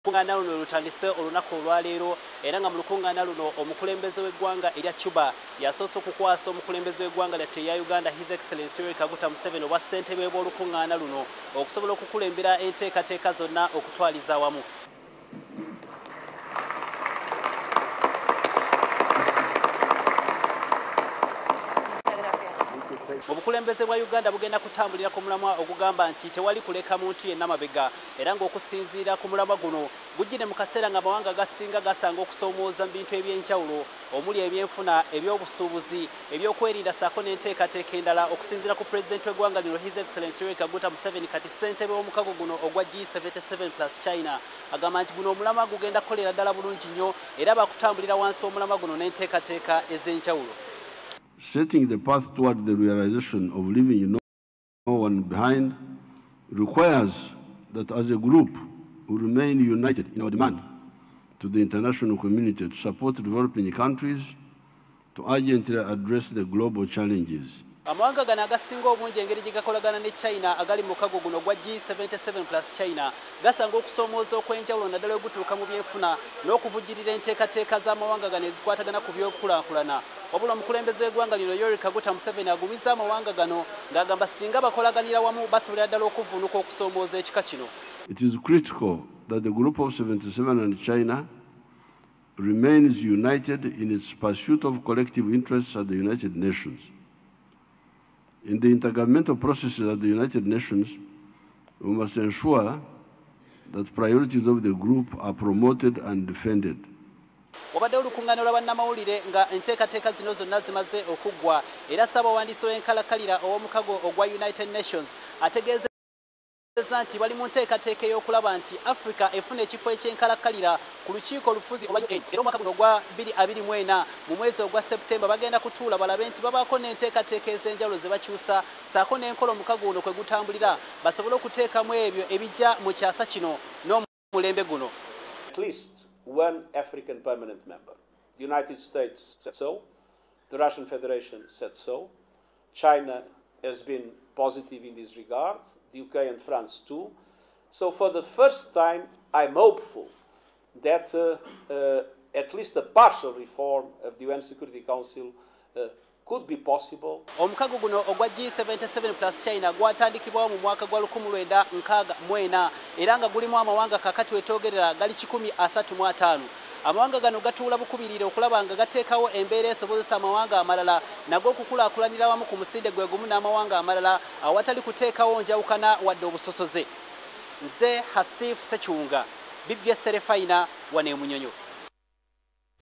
Olukungana luno lutandise olunaku olwaleero era nga mu lukungana luno omukulembeze w'eggwanga erya Cuba yasoose okukwasa omukulembeze w'eggwanga lyattu erya Uganda His Excellency Yoweri Kaguta Museveni obwa ssentebe b'olukungana luno okusobola okukulembera enteekateeka zonna okutwaliza awamu. Obukulembeze bwa Uganda bugenda kutambulira ku mulamwa ogugamba nti tewali kuleka muntu yenna mabega era ng'okusinziira ku mulamwa guno gujjire mu kaseera nga amawanga gasinga gasanga okusoomooza mu bintu eby'enjawulo omuli ebyenfuna, ebyobusuubuzi, ebyokwerinda ssaako n'enteekateeka endala okusinziira ku pulezidenti w'eggwanga lino His Excellency Yoweri Kaguta Museveni kati ssentebe w'omukago guno ogwa G77 plus China agamba nti guno omulamwa gugenda kukolera ddala bulungi nnyo era bakutambulira wansi w'omulamwa guno n'enteekateeka ez'enjawulo. Setting the path toward the realization of leaving no one behind requires that as a group we remain united in our demand to the international community to support developing countries to urgently address the global challenges. Amawanga gano agasinga obungi engeri gye gakolagana ne China agali mu mukago guno gwa G77 plus China gasanga okusoomooza okw'enjawulo naddala ogutuuka mu byenfuna n'okuvujjirira enteekateeka z'amawanga gano ezikwatagana ku by'okukulaakulana. Wabula omukulembeze w'eggwanga lino Yoweri Kaguta Museveni agumiza amawanga gano ng'agamba singa bakolaganira wamu basobolera ddala okuvvuunuka okusoomooza ekika kino. It is critical that the group of 77 and China remains united in its pursuit of collective interests at the United Nations. In the intergovernmental processes at the United Nations, we must ensure that priorities of the group are promoted and defended. Wabadde olukungano lwa bannamawulire nga enteekateeka zino zonna zimaze okuggwa era ssaabawandiisi w'enkalakalira ow'omukago ogwa United Nations ategeezezza nti bali mu nteekateeka ey'okulaba nti Africa efuna ekifo eky'enkalakalira ku lukiiko olufuzi olwa UN era omwaka guno ogwa 2024 mu mwezi ogwa Septemba bagenda kutuula balabe nti babaako n'enteekateeka ez'enjawulo ze bakyusa ssaako n'enkola omukago guno kwe gutambulira basobole okuteekamu ebyo ebijja mu kyasa kino n'omulembe guno. At least one African permanent member. The United States said so. The Russian Federation said so. China has been positive in this regard. The UK and France too. So for the first time, I'm hopeful that at least a partial reform of the UN Security Council could be possible. Omukago guno ogwa G77 plus China gwatandikibwawo mu mwaka gwa 1964 era nga gulimu amawanga kakati wetoogerera gali 135. Amawanga gano gatuula bukubirire okulaba nga gateekawo embeera esobozesa amawanga amalala nago okukulaakulanira wamu ku musinde gwe gumu n'amawanga amalala awatali kuteekawo njawukana wadde obusosoze. Nze Hasif Sekyunga, BBS Terefayina, wane Munyonyo.